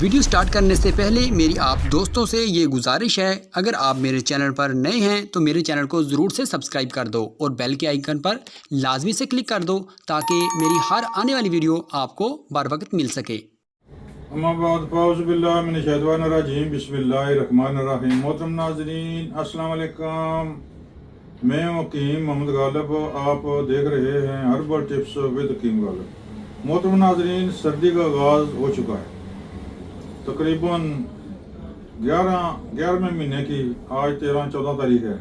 Video start करने से पहले मेरी आप दोस्तों से ये गुजारिश है, अगर आप मेरे चैनल पर नए हैं तो मेरे चैनल को ज़रूर से सब्सक्राइब कर दो और बेल के आइकन पर लाजमी से क्लिक कर दो ताकि मेरी हर आने वाली वीडियो आपको बर वक्त मिल सके। मोहतरम नाज़रीन, अस्सलाम वालेकुम। मैं हकीम मोहम्मद गालिब, आप देख रहे हैं हर्बल टिप्स विद हकीम गालिब। मोहतरम नाज़रीन, सर्दी का आगाज़ हो चुका है। तकरीबन 11वें महीने की आज 13-14 तारीख है।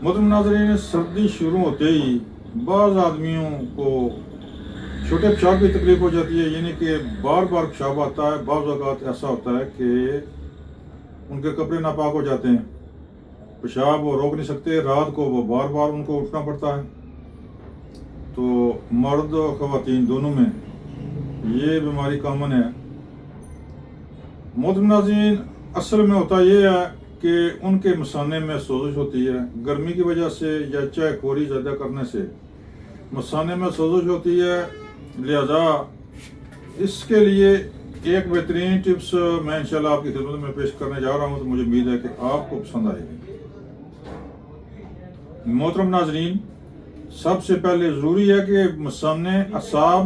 मोहतरम नाज़रीन, सर्दी शुरू होते ही बाज़ आदमियों को छोटे पेशाब की तकलीफ हो जाती है, यानी कि बार बार पेशाब आता है। बाज़ औक़ात ऐसा होता है कि उनके कपड़े नापाक हो जाते हैं, पेशाब वो रोक नहीं सकते, रात को वो बार बार उनको उठना पड़ता है। तो मर्द और ख़वातीन दोनों में ये बीमारी कॉमन है। मोहतरम नाज़रीन, असल में होता ये है कि उनके मसाने में सोजिश होती है, गर्मी की वजह से या चाय खोरी ज़्यादा करने से मसाने में सोजिश होती है। लिहाजा इसके लिए एक बेहतरीन टिप्स मैं इंशाल्लाह आपकी खिदमत में पेश करने जा रहा हूँ, तो मुझे उम्मीद है कि आपको पसंद आएगी। मोहतरम नाज़रीन, सबसे पहले ज़रूरी है कि मसाने, असाब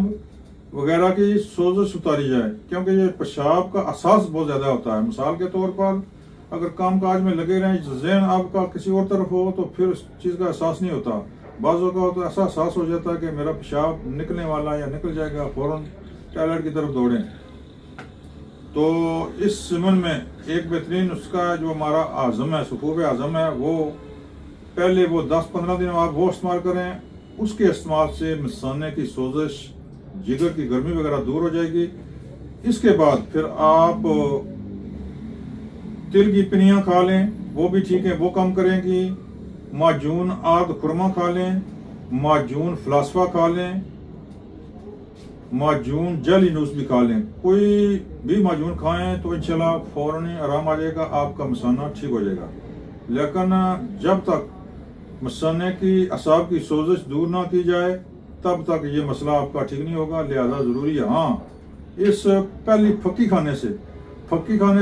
वगैरह की सोजिश उतारी जाए, क्योंकि ये पेशाब का एहसास बहुत ज़्यादा होता है। मिसाल के तौर पर अगर काम काज में लगे रहें, ज़हन आपका किसी और तरफ हो, तो फिर उस चीज़ का एहसास नहीं होता। बाज़ों का तो ऐसा एहसास हो जाता है कि मेरा पेशाब निकलने वाला या निकल जाएगा, फ़ौरन टॉयलेट की तरफ दौड़ें। तो इस ज़मन में एक बेहतरीन नुस्खा जो हमारा आज़म है, सुकूब आज़म है, वो पहले वो 10-15 दिन आप वो इस्तेमाल करें। उसके इस्तेमाल से मसाने की सोजिश, जिगर की गर्मी वगैरह दूर हो जाएगी। इसके बाद फिर आप तिल की पिनियाँ खा लें, वो भी ठीक है, वो कम करेंगी। माजून आग खुरमा खा लें, माजून फलासफा खा लें, माजून जल नूस भी खा लें। कोई भी माजून खाएं तो इंशाल्लाह फौरन ही आराम आ जाएगा, आपका मसाना ठीक हो जाएगा। लेकिन जब तक मसाने की असाब की सोजिश दूर ना की जाए तब तक ये मसला आपका ठीक नहीं होगा। लिहाजा ज़रूरी है, हाँ, इस पहली फक्की खाने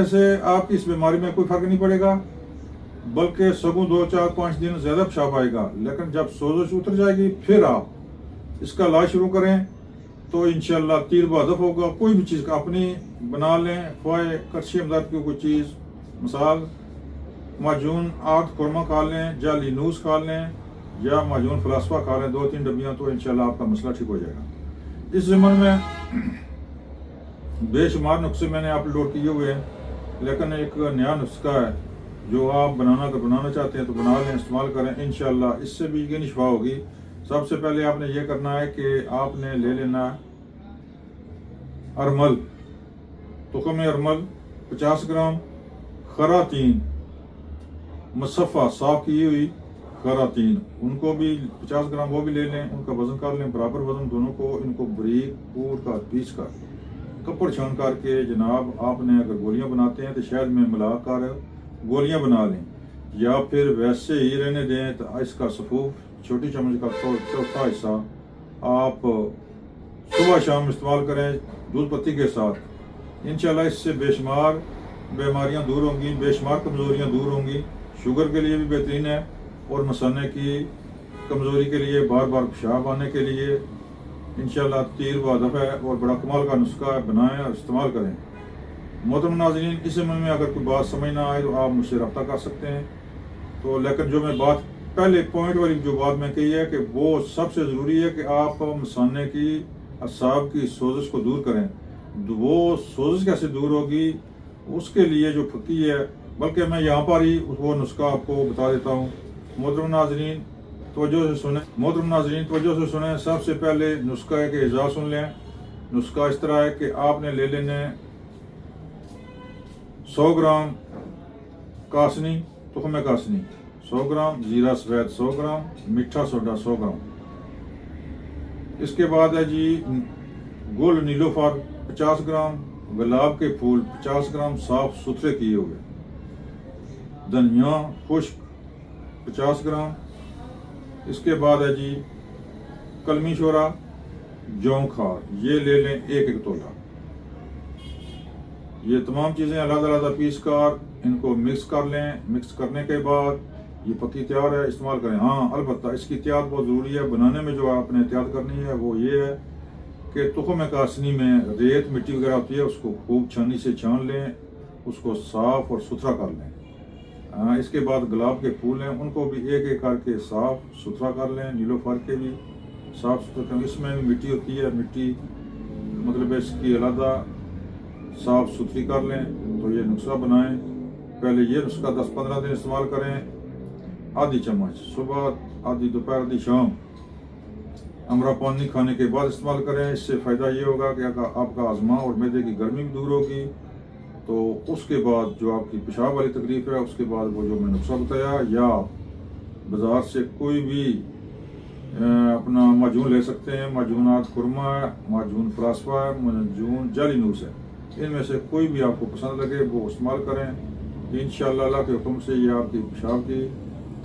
से आपकी इस बीमारी में कोई फ़र्क नहीं पड़ेगा, बल्कि सगों 2-4-5 दिन ज़्यादा पेशाब आएगा। लेकिन जब सोजिश उतर जाएगी फिर आप इसका इलाज शुरू करें तो इंशाल्लाह तीर बहदफ होगा। कोई भी चीज़ का अपनी बना लें, ख्वाए कच्ची हमदर्द की कोई चीज़, मिसाल माजून आग खुरमा खा लें, जाली नूस खा लें या माजून फलासफा खा लें 2-3 डब्बियाँ, तो इंशाल्लाह आपका मसला ठीक हो जाएगा। इस ज़मन में बेशुमार नुस्खे मैंने अपलोड किए हुए हैं, लेकिन एक नया नुस्खा है जो आप बनाना चाहते हैं तो बना लें, इस्तेमाल करें, इंशाल्लाह इससे भी यकीनी शिफा होगी। सबसे पहले आपने ये करना है कि आपने ले लेना अरमल, तुख़्म अरमल 50 ग्राम, खरातीन मुसफ़ा साफ़ की हुई खरातीन, उनको भी 50 ग्राम वो भी ले लें। उनका वज़न कर लें, बराबर वज़न दोनों को, इनको बारीक कूट कर पीस कर कपड़ छान करके जनाब आपने अगर गोलियां बनाते हैं तो शहद में मिलाकर गोलियां बना लें, या फिर वैसे ही रहने दें। तो इसका सफूफ छोटी चम्मच का चौथा हिस्सा आप सुबह शाम इस्तेमाल करें दूध पत्ती के साथ। इंशाल्लाह इससे बेशुमार बीमारियां दूर होंगी, बेशुमार कमज़ोरियां दूर होंगी। शुगर के लिए भी बेहतरीन है और मसाने की कमज़ोरी के लिए, बार बार पेशाब आने के लिए इंशाल्लाह तीर बहदफ है और बड़ा कमाल का नुस्खा है, बनाएं और इस्तेमाल करें। मोहतरम नाज़रीन, इस समय में अगर कोई बात समझ ना आए तो आप मुझसे रब्ता कर सकते हैं। तो लेकिन जो मैं बात पहले पॉइंट वाली जो बात मैं कही है कि वो सबसे ज़रूरी है कि आप मसाने की असाब की सोजिश को दूर करें। वो सोजिश कैसे दूर होगी, उसके लिए जो फक्की है, बल्कि मैं यहाँ पर ही वो नुस्खा आपको बता देता हूँ। मोहतरम नाज़रीन तवज्जो से सुने। सबसे पहले नुस्खा है कि इज़ा सुन लें। नुस्खा इस तरह है कि आपने ले लेने 100 ग्राम कासनी, तुख़्म कासनी 100 ग्राम, जीरा सफ़ेद 100 ग्राम, मीठा सोडा 100 ग्राम। इसके बाद है जी गुल नीलोफर 50 ग्राम, गुलाब के फूल 50 ग्राम साफ सुथरे किए हुए, धनिया खुश्क 50 ग्राम। इसके बाद है जी कलमी शोरा, जौं खार, ये ले लें 1-1 तोला। ये तमाम चीज़ें अलग-अलग पीस कर इनको मिक्स कर लें। मिक्स करने के बाद ये पक्की तैयार है, इस्तेमाल करें। हाँ, अलबत्ता इसकी एहतियात बहुत ज़रूरी है। बनाने में जो आपने एहतियात करनी है वो ये है कि तुख़्म कासनी में रेत मिट्टी वगैरह होती है, उसको खूब छानी से छान लें, उसको साफ़ और सुथरा कर लें। इसके बाद गुलाब के फूल हैं, उनको भी एक एक करके साफ़ सुथरा कर लें। नीलोफर के भी साफ़ सुथरा करें। इसमें भी मिट्टी होती है, मिट्टी मतलब इसकी अलहदा साफ़ सुथरी कर लें। तो ये नुस्खा बनाएं। पहले ये नुस्खा 10-15 दिन इस्तेमाल करें। आधी चम्मच सुबह, आधी दोपहर, आधी शाम अमरा पानी खाने के बाद इस्तेमाल करें। इससे फ़ायदा ये होगा कि आपका आज़मा और मैदे की गर्मी भी दूर होगी। तो उसके बाद जो आपकी पेशाब वाली तकलीफ़ है, उसके बाद वो जो मैं नुस्खा बताया, या बाज़ार से कोई भी अपना माजून ले सकते हैं। माजूनात खुरमा है, माजून फलासफा है, माजून जालीनूस है। इनमें से कोई भी आपको पसंद लगे वो इस्तेमाल करें। इंशाअल्लाह अल्लाह के हुक्म से ये आपकी पेशाब की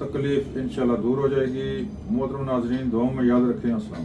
तकलीफ़ इंशाअल्लाह दूर हो जाएगी। मोहतरम नाज़रीन, दुआ में याद रखें। अस्सलाम।